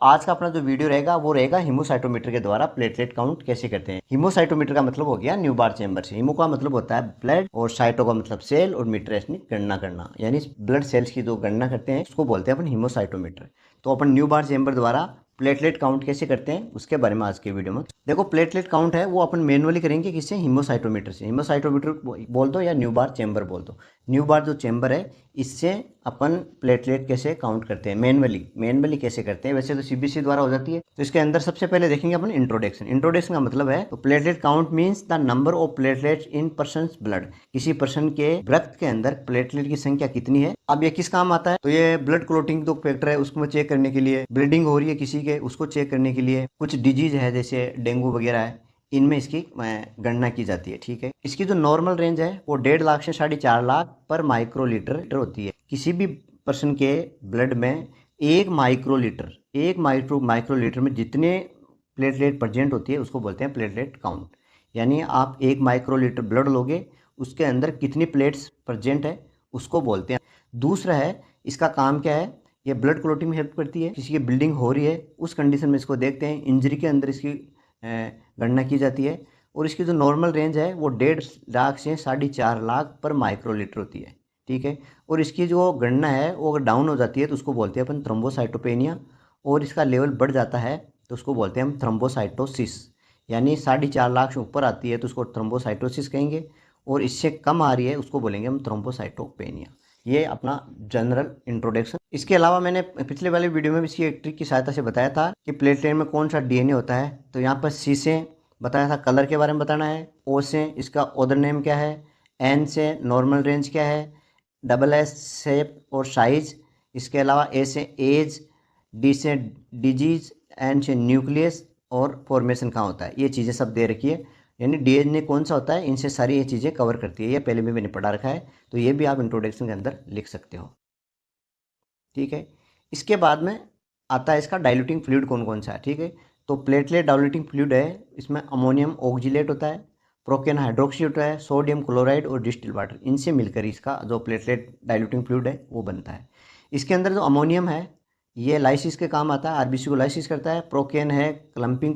आज का अपना जो वीडियो रहेगा वो रहेगा हीमोसाइटोमीटर के द्वारा प्लेटलेट काउंट कैसे करते हैं। हीमोसाइटोमीटर का मतलब हो गया न्यू बार चैम्बर से। हीमो का मतलब होता है ब्लड और साइटो का मतलब सेल और मीटर यानी गणना करना, यानी ब्लड सेल्स की जो गणना करते हैं उसको बोलते हैं अपन हीमोसाइटोमीटर। तो अपन न्यू बार चैम्बर द्वारा प्लेटलेट काउंट कैसे करते हैं उसके बारे में आज के वीडियो में देखो। प्लेटलेट काउंट है वो अपन मैनुअली करेंगे, किससे, हीमोसाइटोमीटर से। हीमोसाइटोमीटर बोल दो या न्यू बार चैम्बर बोल दो। न्यू बार जो चैम्बर है इससे अपन प्लेटलेट कैसे काउंट करते हैं मैनुअली कैसे करते हैं। वैसे तो सीबीसी द्वारा हो जाती है। तो इसके अंदर सबसे पहले देखेंगे अपन इंट्रोडक्शन का मतलब है तो platelet count means the number of platelets in person blood. किसी पर्सन के रक्त के अंदर प्लेटलेट की संख्या कितनी है। अब ये किस काम आता है, तो ये ब्लड क्लोटिंग जो फैक्टर है उसको चेक करने के लिए, ब्लीडिंग हो रही है किसी के उसको चेक करने के लिए, कुछ डिजीज है जैसे डेंगू वगैरह है इनमें इसकी गणना की जाती है। ठीक है, इसकी जो नॉर्मल रेंज है वो 1.5 लाख से 4.5 लाख पर माइक्रोलीटर होती है। किसी भी पर्सन के ब्लड में 1 माइक्रोलीटर में जितने प्लेटलेट प्रेजेंट होती है उसको बोलते हैं प्लेटलेट काउंट। यानी आप 1 माइक्रोलीटर ब्लड लोगे उसके अंदर कितनी प्लेट्स प्रेजेंट है उसको बोलते हैं। दूसरा है इसका काम क्या है, ये ब्लड क्लोटिंग में हेल्प करती है। किसी की ब्लीडिंग हो रही है उस कंडीशन में इसको देखते हैं। इंजरी के अंदर इसकी गणना की जाती है और इसकी जो नॉर्मल रेंज है वो 1.5 लाख से 4.5 लाख पर माइक्रोलीटर होती है। ठीक है, और इसकी जो गणना है वो अगर डाउन हो जाती है तो उसको बोलते हैं अपन थ्रोम्बोसाइटोपेनिया, और इसका लेवल बढ़ जाता है तो उसको बोलते हैं हम थ्रोम्बोसाइटोसिस। यानी 4.5 लाख से ऊपर आती है तो उसको थ्रोम्बोसाइटोसिस कहेंगे, और इससे कम आ रही है उसको बोलेंगे हम थ्रोम्बोसाइटोपेनिया। ये अपना जनरल इंट्रोडक्शन। इसके अलावा मैंने पिछले वाले वीडियो में भी इसकी एक ट्रिक की सहायता से बताया था कि प्लेटलेट में कौन सा डीएनए होता है। तो यहाँ पर सी से बताया था कलर के बारे में बताना है, ओ से इसका ऑर्डर नेम क्या है, एन से नॉर्मल रेंज क्या है, एस शेप और साइज, इसके अलावा ए से एज, डी से डिजीज, एन से न्यूक्लियस और फॉर्मेशन कहाँ होता है। ये चीज़ें सब दे रखी है, यानी डीएनए कौन सा होता है इनसे सारी ये चीज़ें कवर करती है। ये पहले भी मैंने पढ़ा रखा है तो ये भी आप इंट्रोडक्शन के अंदर लिख सकते हो। ठीक है, इसके बाद में आता है इसका डाइल्यूटिंग फ्लूइड कौन कौन सा है। ठीक है, तो प्लेटलेट डाइल्यूटिंग फ्लूइड है, इसमें अमोनियम ऑक्जिलेट होता है, प्रोकेन हाइड्रोक्सी होता है, सोडियम क्लोराइड और डिस्टिल वाटर, इनसे मिलकर इसका जो प्लेटलेट डाइल्यूटिंग फ्लूइड है वो बनता है। इसके अंदर जो अमोनियम है ये लाइसिस के काम आता है, आरबीसी को लाइसिस करता है। प्रोकेन है क्लम्पिंग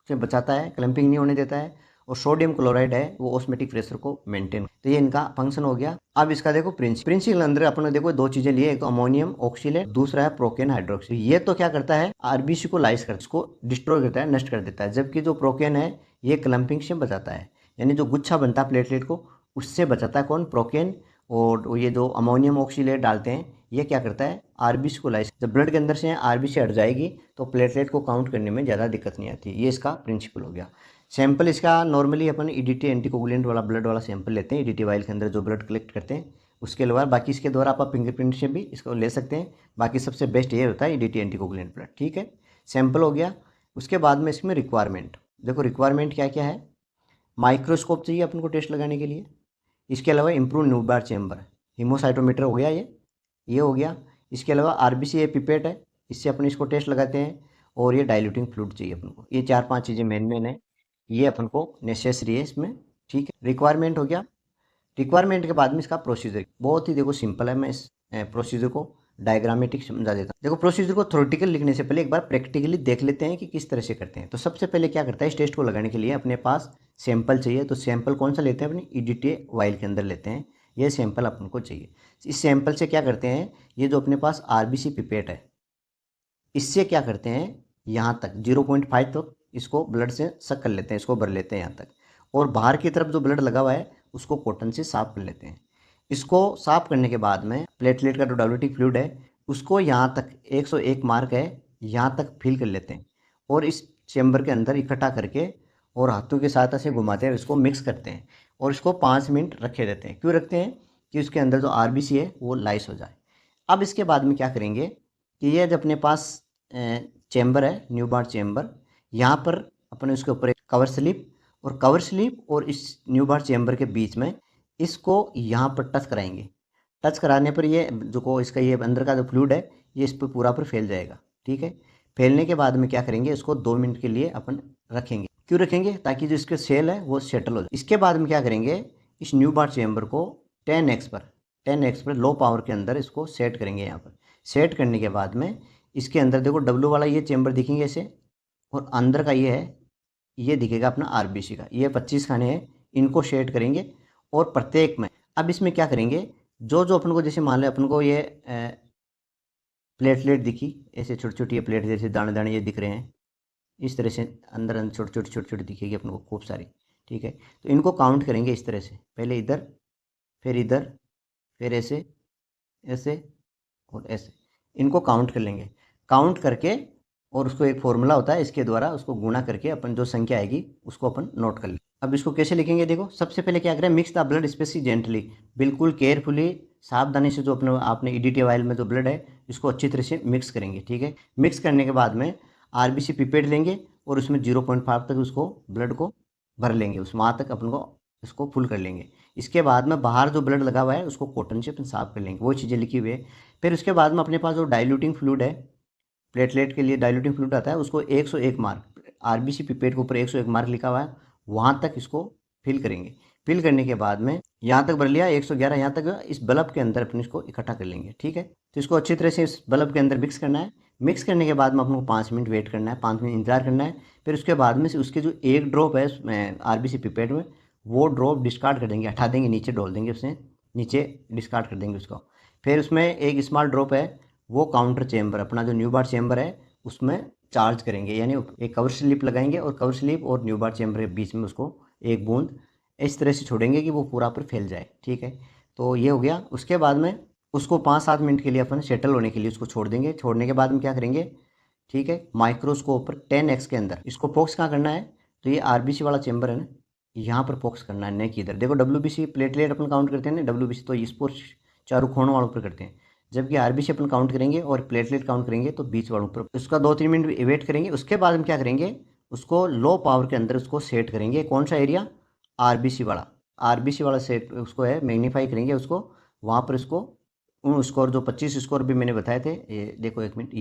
से बचाता है, क्लम्पिंग नहीं होने देता है, और सोडियम क्लोराइड है वो ऑस्मेटिक प्रेशर को मेंटेन। तो ये इनका फंक्शन हो गया। अब इसका देखो प्रिंसिपल अंदर अपने देखो 2 चीजें लिए, एक तो अमोनियम ऑक्सीलेट, दूसरा है प्रोकेन हाइड्रोक्सी। ये तो क्या करता है, आरबीसी को लाइस करता है, उसको डिस्ट्रॉय करता है, नष्ट कर देता है। जबकि जो प्रोकेन है ये क्लम्पिंग से बचाता है, यानी जो गुच्छा बनता है प्लेटलेट को उससे बचाता है कौन, प्रोकेन। और ये जो अमोनियम ऑक्सीलेट डालते हैं ये क्या करता है, आरबीसी को लाइस। जब ब्लड के अंदर से आरबीसी हट जाएगी तो प्लेटलेट को काउंट करने में ज़्यादा दिक्कत नहीं आती। ये इसका प्रिंसिपल हो गया। सैंपल इसका नॉर्मली अपन ईडीटी एंटीकोगुलेंट वाला ब्लड वाला सैंपल लेते हैं, ईडीटी वाइल के अंदर जो ब्लड कलेक्ट करते हैं उसके अलावा बाकी इसके द्वारा आप फिंगरप्रिंट से भी इसको ले सकते हैं। बाकी सबसे बेस्ट ये होता है ईडीटी एंटीकोगुलेंट ब्लड। ठीक है, सैंपल हो गया। उसके बाद में इसमें रिक्वायरमेंट, देखो रिक्वायरमेंट क्या क्या है। माइक्रोस्कोप चाहिए अपन को टेस्ट लगाने के लिए। इसके अलावा इम्प्रूव न्यूबार चैम्बर, हीमोसाइटोमीटर हो गया, ये हो गया। इसके अलावा आरबीसी ये पिपेट है, इससे अपन इसको टेस्ट लगाते हैं। और ये डाइल्यूटिंग फ्लूइड चाहिए अपन को। ये 4-5 चीज़ें मेन है, ये अपन को नेसेसरी है इसमें। ठीक है, रिक्वायरमेंट हो गया। रिक्वायरमेंट के बाद में इसका प्रोसीजर बहुत ही देखो सिंपल है। मैं इस प्रोसीजर को डायग्रामेटिक समझा देता हूँ। देखो प्रोसीजर को थ्योरेटिकल लिखने से पहले एक बार प्रैक्टिकली देख लेते हैं कि किस तरह से करते हैं। तो सबसे पहले क्या करता है, इस टेस्ट को लगाने के लिए अपने पास सैंपल चाहिए। तो सैंपल कौन सा लेते हैं, अपनी ईडीटी वाइल के अंदर लेते हैं। ये सैंपल अपन को चाहिए। इस सैंपल से क्या करते हैं, ये जो अपने पास आरबीसी पिपेट है, इससे क्या करते हैं, यहाँ तक 0.5 तक इसको ब्लड से सक कर लेते हैं, इसको भर लेते हैं यहाँ तक। और बाहर की तरफ जो ब्लड लगा हुआ है उसको कॉटन से साफ कर लेते हैं। इसको साफ करने के बाद में प्लेटलेट का जो डायल्यूटिक फ्लूइड है उसको यहाँ तक 101 मार्क है, यहाँ तक फिल कर लेते हैं। और इस चेम्बर के अंदर इकट्ठा करके और हाथों की सहायता से घुमाते हैं, इसको मिक्स करते हैं। और इसको 5 मिनट रखे रहते हैं। क्यों रखते हैं, कि उसके अंदर जो आरबीसी है वो लाइस हो जाए। अब इसके बाद में क्या करेंगे कि ये जो अपने पास चेम्बर है, न्यूबार चेम्बर, यहाँ पर अपने उसके ऊपर एक कवर स्लिप, और कवर स्लिप और इस न्यूबार चेम्बर के बीच में इसको यहाँ पर टच कराएंगे। टच कराने पर ये जो को इसका ये अंदर का जो फ्लूइड है ये इस पर पूरा पर फैल जाएगा। ठीक है, फैलने के बाद में क्या करेंगे, इसको 2 मिनट के लिए अपन रखेंगे। क्यों रखेंगे, ताकि जो इसके सेल है वो सेटल हो जाए। इसके बाद में क्या करेंगे, इस न्यूबार चेम्बर को 10x पर लो पावर के अंदर इसको सेट करेंगे। यहाँ पर सेट करने के बाद में इसके अंदर देखो डब्लू वाला ये चेम्बर दिखेंगे ऐसे, और अंदर का ये है, ये दिखेगा अपना आरबीसी का। ये 25 खाने हैं, इनको सेट करेंगे। और प्रत्येक में अब इसमें क्या करेंगे, जो जो अपन को जैसे मान लो अपन को ये प्लेटलेट दिखी ऐसे छोटी छोटी, ये प्लेट जैसे दाने दाने ये दिख रहे हैं, इस तरह से अंदर अंदर छोटी छोटी दिखेगी अपन को खूब सारी। ठीक है, तो इनको काउंट करेंगे इस तरह से, पहले इधर, फिर ऐसे ऐसे और ऐसे, इनको काउंट कर लेंगे। काउंट करके और उसको एक फॉर्मूला होता है, इसके द्वारा उसको गुणा करके अपन जो संख्या आएगी उसको अपन नोट कर लेंगे। अब इसको कैसे लिखेंगे, देखो सबसे पहले क्या करें, mix the blood specially gently, बिल्कुल केयरफुली सावधानी से जो अपने आपने ईडीटी वाइल में जो ब्लड है इसको अच्छी तरह से मिक्स करेंगे। ठीक है, मिक्स करने के बाद में आरबीसी पिपेट लेंगे और उसमें 0.5 तक उसको ब्लड को भर लेंगे, उस वहाँ तक अपन को इसको फुल कर लेंगे। इसके बाद में बाहर जो ब्लड लगा हुआ है उसको कॉटन से अपन साफ कर लेंगे, वो चीज़ें लिखी हुई है। फिर उसके बाद में अपने पास जो डाइल्यूटिंग फ्लूइड है, प्लेटलेट के लिए डाइल्यूटिंग फ्लूइड आता है, उसको 101 मार्क, आरबीसी पिपेट के ऊपर 101 मार्क लिखा हुआ है, वहाँ तक इसको फिल करेंगे। फिल करने के बाद में यहाँ तक भर लिया 111, यहाँ तक इस बल्ब के अंदर अपन इसको इकट्ठा कर लेंगे। ठीक है, तो इसको अच्छी तरह से इस बल्ब के अंदर मिक्स करना है। मिक्स करने के बाद में अपन को 5 मिनट वेट करना है, 5 मिनट इंतजार करना है। फिर उसके बाद में से उसके जो एक ड्रॉप है आरबीसी पिपेट में, वो ड्रॉप डिस्कार्ड कर देंगे, हटा देंगे, नीचे डाल देंगे, उससे नीचे डिस्कार्ड कर देंगे उसको। फिर उसमें एक स्मॉल ड्रॉप है, वो काउंटर चेम्बर, अपना जो न्यूबार चेम्बर है उसमें चार्ज करेंगे, यानी एक कवर स्लिप लगाएंगे और कवर स्लिप और न्यूबार चेम्बर के बीच में उसको एक बूंद इस तरह से छोड़ेंगे कि वो पूरा पर फैल जाए। ठीक है, तो ये हो गया। उसके बाद में उसको 5-7 मिनट के लिए अपन सेटल होने के लिए उसको छोड़ देंगे। छोड़ने के बाद में क्या करेंगे, ठीक है, माइक्रोस्कोप पर 10x के अंदर इसको फोकस कहाँ करना है, तो ये आरबीसी वाला चेम्बर है ना, यहाँ पर फोकस करना है, नेक इधर। देखो डब्ल्यूबीसी प्लेटलेट अपन काउंट करते हैं ना, डब्ल्यूबीसी तो इस पर चारों कोनों वालों पर करते हैं, जबकि आरबीसी अपन काउंट करेंगे और प्लेटलेट काउंट करेंगे तो बीच वालों पर। उसका 2-3 मिनट वेट करेंगे। उसके बाद हम क्या करेंगे, उसको लो पावर के अंदर उसको सेट करेंगे। कौन सा एरिया, आरबीसी वाला सेट उसको है, मैग्नीफाई करेंगे उसको, वहाँ पर उसको उन स्कोर जो 25 स्कोर भी मैंने बताए थे, ये देखो 1 मिनट,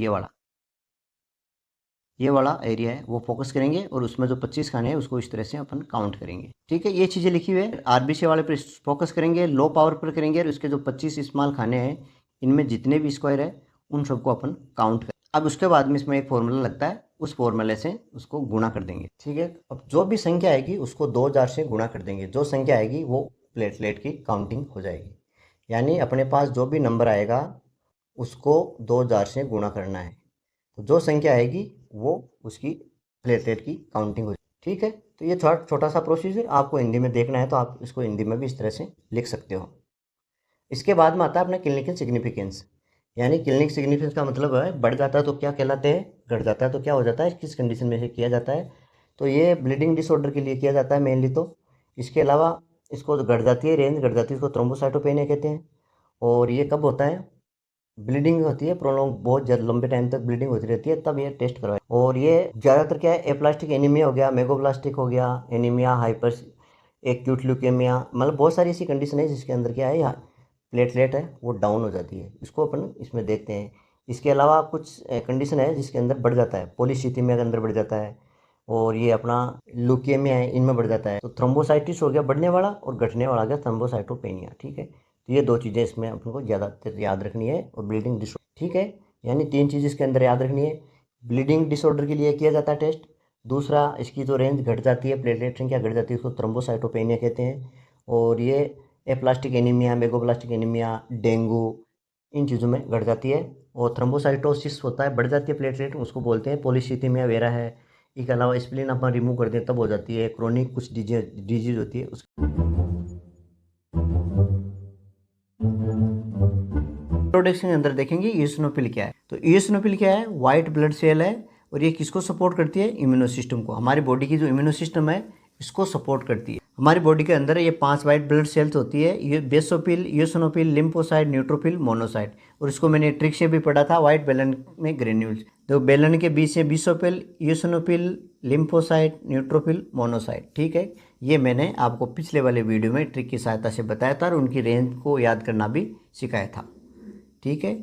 ये वाला एरिया है वो फोकस करेंगे और उसमें जो 25 खाने हैं उसको इस तरह से अपन काउंट करेंगे। ठीक है, ये चीज़ें लिखी हुई है। आरबीसी वाले पर फोकस करेंगे, लो पावर पर करेंगे, और उसके जो 25 स्मॉल खाने हैं इनमें जितने भी स्क्वायर है उन सबको अपन काउंट करें। अब उसके बाद में इसमें एक फॉर्मूला लगता है, उस फॉर्मूले से उसको गुणा कर देंगे। ठीक है, अब जो भी संख्या आएगी उसको 2000 से गुणा कर देंगे। जो संख्या आएगी वो प्लेटलेट की काउंटिंग हो जाएगी। यानी अपने पास जो भी नंबर आएगा उसको 2000 से गुणा करना है, तो जो संख्या आएगी वो उसकी प्लेटलेट की काउंटिंग हो जाएगी। ठीक है, तो ये छोटा सा प्रोसीजर आपको हिंदी में देखना है तो आप इसको हिंदी में भी इस तरह से लिख सकते हो। इसके बाद में आता है अपना क्लिनिकल सिग्निफिकेंस, यानी क्लिनिक सिग्निफिकेंस का मतलब है बढ़ जाता है तो क्या कहलाते हैं, घट जाता है तो क्या हो जाता है, किस कंडीशन में से किया जाता है। तो ये ब्लीडिंग डिसऑर्डर के लिए किया जाता है मेनली। तो इसके अलावा इसको घट जाती है, रेंज घट जाती है, इसको थ्रोम्बोसाइटोपेनिया कहते हैं। और ये कब होता है, ब्लीडिंग होती है प्रोलॉन्ग, बहुत ज़्यादा लंबे टाइम तक ब्लीडिंग होती रहती है, तब ये टेस्ट करवाएं। और ये ज़्यादातर क्या है, एप्लास्टिक एनीमिया हो गया, मेगोप्लास्टिक हो गया, एनीमिया, हाइपर एक्यूट ल्यूकेमिया, मतलब बहुत सारी ऐसी कंडीशन है जिसके अंदर क्या है, यहाँ प्लेटलेट है वो डाउन हो जाती है, इसको अपन इसमें देखते हैं। इसके अलावा कुछ कंडीशन है जिसके अंदर बढ़ जाता है, पॉलीसीथीमिया के अंदर बढ़ जाता है, और ये अपना ल्यूकेमिया है इनमें बढ़ जाता है। तो थ्रोम्बोसाइटिस हो गया बढ़ने वाला, और घटने वाला गया थ्रोम्बोसाइटोपेनिया, ठीक है। तो ये दो चीज़ें इसमें अपन को ज़्यादातर याद रखनी है, और ब्लीडिंग डिसऑर्डर, ठीक है। यानी तीन चीज़ इसके अंदर याद रखनी है। ब्लीडिंग डिसऑर्डर के लिए किया जाता है टेस्ट, दूसरा इसकी जो रेंज घट जाती है, प्लेटलेट संख्या घट जाती है, उसको थ्रोम्बोसाइटोपेनिया कहते हैं। और ये एप्लास्टिक एनीमिया, मेगोप्लास्टिक एनीमिया, डेंगू, इन चीज़ों में घट जाती है। और थ्रोम्बोसाइटोसिस होता है, बढ़ जाती है प्लेटलेट, उसको बोलते हैं पॉलीसीथीमिया वेरा है। इसके अलावा स्प्लीन अपन रिमूव कर दें तब हो जाती है। क्रोनिक कुछ डिजीज होती है उस इंट्रोडक्शन के अंदर देखेंगे ईओसिनोफिल क्या है। तो ईओसिनोफिल क्या है, व्हाइट ब्लड सेल है, और ये किसको सपोर्ट करती है, इम्यूनो सिस्टम को। हमारी बॉडी की जो इम्यूनो सिस्टम है इसको सपोर्ट करती है। हमारी बॉडी के अंदर ये 5 व्हाइट ब्लड सेल्स होती है, ये basophil, eosinophil, lymphocyte, neutrophil, monocyte. और इसको मैंने ट्रिक से भी पढ़ा था, व्हाइट बेलन में ग्रेन्यूल्स। तो बेलन के बीच से basophil, eosinophil, lymphocyte, neutrophil, monocyte, ठीक है। ये मैंने आपको पिछले वाले वीडियो में ट्रिक की सहायता से बताया था, और उनकी रेंज को याद करना भी सिखाया था, ठीक है।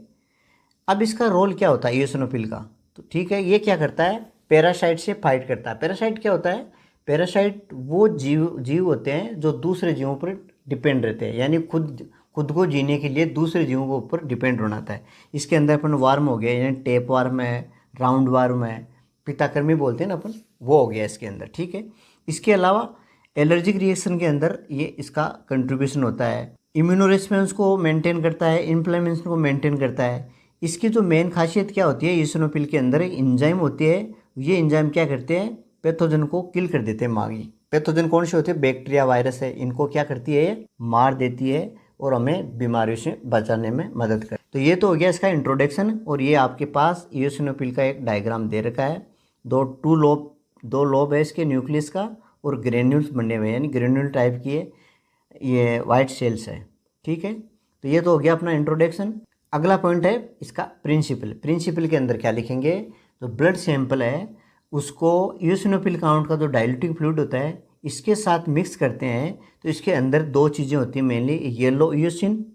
अब इसका रोल क्या होता है ईओसिनोफिल का, तो ठीक है, ये क्या करता है, पैरासाइट से फाइट करता है। पैरासाइट क्या होता है, पैरासाइट वो जीव होते हैं जो दूसरे जीवों पर डिपेंड रहते हैं, यानी खुद को जीने के लिए दूसरे जीवों के ऊपर डिपेंड होना था। इसके अंदर अपन वार्म हो गया, यानी टेप वार्म है, राउंड वार्म है, पिताकृमि बोलते हैं ना अपन, वो हो गया इसके अंदर, ठीक है। इसके अलावा एलर्जिक रिएक्शन के अंदर ये इसका कंट्रीब्यूशन होता है। इम्यूनो रिस्पॉन्स को मेंटेन करता है, इन्फ्लेमेशन को मेंटेन करता है। इसकी जो मेन खासियत क्या होती है, ईओसिनोफिल के अंदर एक एंजाइम होती है, ये एंजाइम क्या करते हैं, पैथोजन को किल कर देते हैं, मागी। पैथोजन कौन से होते हैं, बैक्टीरिया, वायरस है, इनको क्या करती है, ये मार देती है, और हमें बीमारियों से बचाने में मदद कर। तो ये तो हो गया इसका इंट्रोडक्शन। और ये आपके पास ईओसिनोफिल का एक डायग्राम दे रखा है, दो लोब है इसके न्यूक्लियस का, और ग्रेन्यूल्स बने हुए हैं, यानी ग्रेन्यूल टाइप की है, ये वाइट सेल्स है, ठीक है। तो ये तो हो गया अपना इंट्रोडक्शन। अगला पॉइंट है इसका प्रिंसिपल। प्रिंसिपल के अंदर क्या लिखेंगे, तो ब्लड सैंपल है उसको ईओसिनोफिल काउंट का जो डाइल्यूटिंग फ्लूइड होता है इसके साथ मिक्स करते हैं। तो इसके अंदर दो चीज़ें होती हैं मेनली, येलो ईओसिन,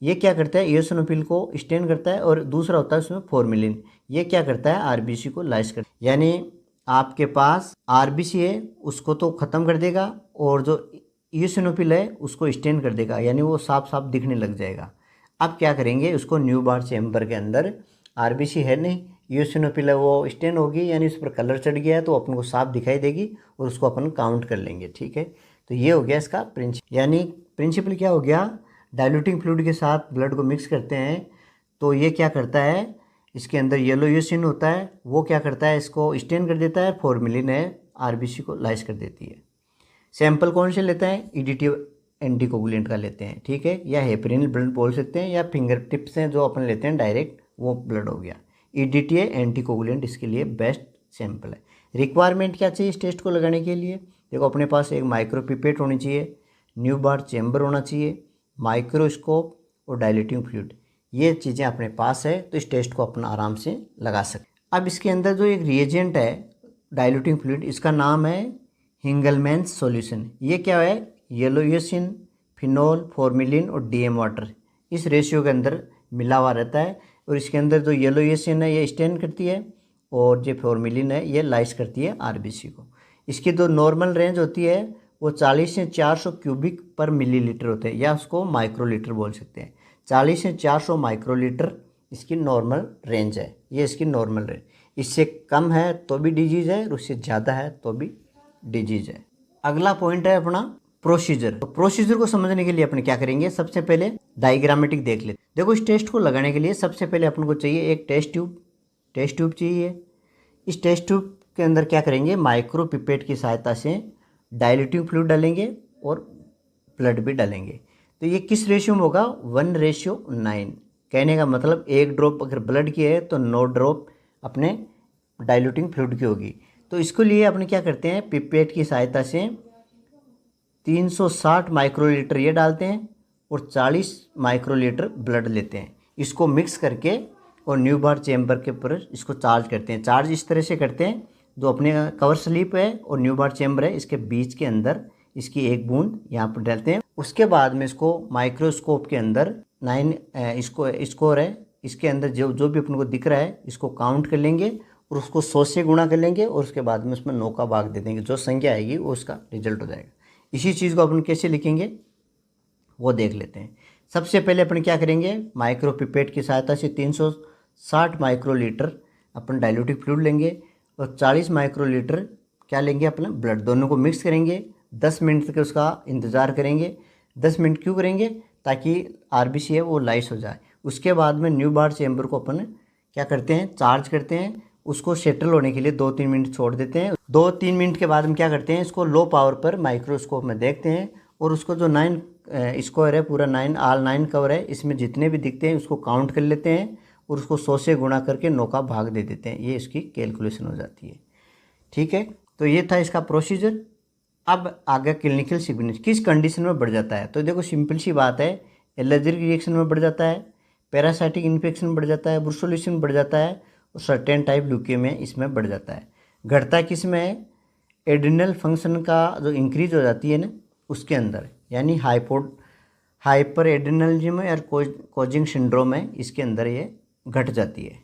ये क्या करता है, ईओसिनोफिल को स्टेन करता है, और दूसरा होता है उसमें फॉर्मेलिन, ये क्या करता है, आरबीसी को लाइस करता है। यानी आपके पास आरबीसी है उसको तो ख़त्म कर देगा, और जो ईओसिनोफिल है उसको स्टेन कर देगा, यानी वो साफ साफ दिखने लग जाएगा। अब क्या करेंगे, उसको न्यू बार चैम्बर के अंदर, आरबीसी है नहीं, ईओसिनोफिल है, वो स्टेन होगी, यानी उस पर कलर चढ़ गया है, तो अपन को साफ दिखाई देगी, और उसको अपन काउंट कर लेंगे, ठीक है। तो ये हो गया इसका प्रिंसिपल। यानी प्रिंसिपल क्या हो गया, डाइल्यूटिंग फ्लूइड के साथ ब्लड को मिक्स करते हैं, तो ये क्या करता है, इसके अंदर येलो ईओसिन होता है, वो क्या करता है, इसको स्टेन कर देता है, फॉर्मेलिन है, आरबीसी को लाइस कर देती है। सैंपल कौन से लेते हैं, ईडीटी एंटीकोगुलेंट का लेते हैं, ठीक है, या हेपरिन ब्लड बोल सकते हैं, या फिंगर टिप्स हैं जो अपन लेते हैं डायरेक्ट, वो ब्लड हो गया। ईडीटी एंटीकोगुलेंट इसके लिए बेस्ट सैंपल है। रिक्वायरमेंट क्या चाहिए इस टेस्ट को लगाने के लिए, देखो अपने पास एक माइक्रोपिपेट होनी चाहिए, न्यू बार चैम्बर होना चाहिए, माइक्रोस्कोप और डाइल्यूटिंग फ्लूइड, ये चीज़ें अपने पास है, तो इस टेस्ट को अपना आराम से लगा सकते। अब इसके अंदर जो एक रिएजेंट है डाइल्यूटिंग फ्लूइड, इसका नाम है हिंगलमैन्स सॉल्यूशन। ये क्या है, येलो ईओसिन, फिनोल, फॉर्मेलिन और डीएम वाटर, इस रेशियो के अंदर मिला हुआ रहता है। और इसके अंदर जो येलो ईओसिन है ये स्टेन करती है, और जो फॉर्मेलिन है ये लाइस करती है आरबीसी को। इसकी जो नॉर्मल रेंज होती है वो 40 से 400 क्यूबिक पर मिलीलीटर होते हैं, या उसको माइक्रोलीटर बोल सकते हैं। 40 से 400 माइक्रोलीटर इसकी नॉर्मल रेंज है, ये इसकी नॉर्मल रेंज। इससे कम है तो भी डिजीज़ है, और उससे ज़्यादा है तो भी डिजीज़ है। अगला पॉइंट है अपना प्रोसीजर। तो प्रोसीजर को समझने के लिए अपन क्या करेंगे, सबसे पहले डायग्रामेटिक देख लेते। देखो इस टेस्ट को लगाने के लिए सबसे पहले अपन को चाहिए एक टेस्ट ट्यूब चाहिए। इस टेस्ट ट्यूब के अंदर क्या करेंगे, माइक्रो पिपेट की सहायता से डाइल्यूटिंग फ्लूइड डालेंगे और ब्लड भी डालेंगे। तो ये किस रेशियो में होगा, 1:9। कहने का मतलब 1 ड्रॉप अगर ब्लड की है तो 9 ड्रॉप अपने डाइल्यूटिंग फ्लूइड की होगी। तो इसके लिए अपने क्या करते हैं, पिपेट की सहायता से 360 माइक्रोलीटर ये डालते हैं, और 40 माइक्रोलीटर ब्लड लेते हैं। इसको मिक्स करके और न्यू बार चेम्बर के ऊपर इसको चार्ज करते हैं। चार्ज इस तरह से करते हैं, जो अपने कवर स्लिप है और न्यू बार चेम्बर है, इसके बीच के अंदर इसकी एक बूंद यहाँ पर डालते हैं। उसके बाद में इसको माइक्रोस्कोप के अंदर 9 इसको स्कोर है, इसके अंदर जो भी अपन को दिख रहा है इसको काउंट कर लेंगे और उसको 100 से गुणा कर लेंगे और उसके बाद में उसमें 9 का भाग दे देंगे। जो संख्या आएगी वो उसका रिजल्ट हो जाएगा। इसी चीज़ को अपन कैसे लिखेंगे वो देख लेते हैं। सबसे पहले अपन क्या करेंगे, माइक्रो पिपेट की सहायता से 360 माइक्रोलीटर अपन डाइल्यूटिव फ्लूइड लेंगे और 40 माइक्रोलीटर क्या लेंगे अपना ब्लड, दोनों को मिक्स करेंगे। 10 मिनट तक उसका इंतज़ार करेंगे। 10 मिनट क्यों करेंगे, ताकि आरबीसी है वो लाइस हो जाए। उसके बाद में न्यू बार चेम्बर को अपन क्या करते हैं, चार्ज करते हैं। उसको सेटल होने के लिए 2-3 मिनट छोड़ देते हैं। 2-3 मिनट के बाद हम क्या करते हैं, इसको लो पावर पर माइक्रोस्कोप में देखते हैं और उसको जो 9 स्क्वायर है, पूरा 9 कवर है, इसमें जितने भी दिखते हैं उसको काउंट कर लेते हैं और उसको 100 से गुणा करके 9 का भाग दे देते हैं। ये इसकी कैलकुलेशन हो जाती है। ठीक है, तो ये था इसका प्रोसीजर। अब आगे क्लिनिकल सिग्निफिकेंस किस कंडीशन में बढ़ जाता है, तो देखो सिंपल सी बात है, एलर्जिक रिएक्शन में बढ़ जाता है, पैरासाइटिक इन्फेक्शन में बढ़ जाता है, ब्रुसोलिसिस बढ़ जाता है और सर्टेन टाइप ल्यूकेमिया इसमें बढ़ जाता है। घटता किस में है, एड्रिनल फंक्शन का जो इंक्रीज हो जाती है ना उसके अंदर, यानी हाइपर एड्रिनलिज्म और कोजिंग सिंड्रोम है, इसके अंदर ये घट जाती है।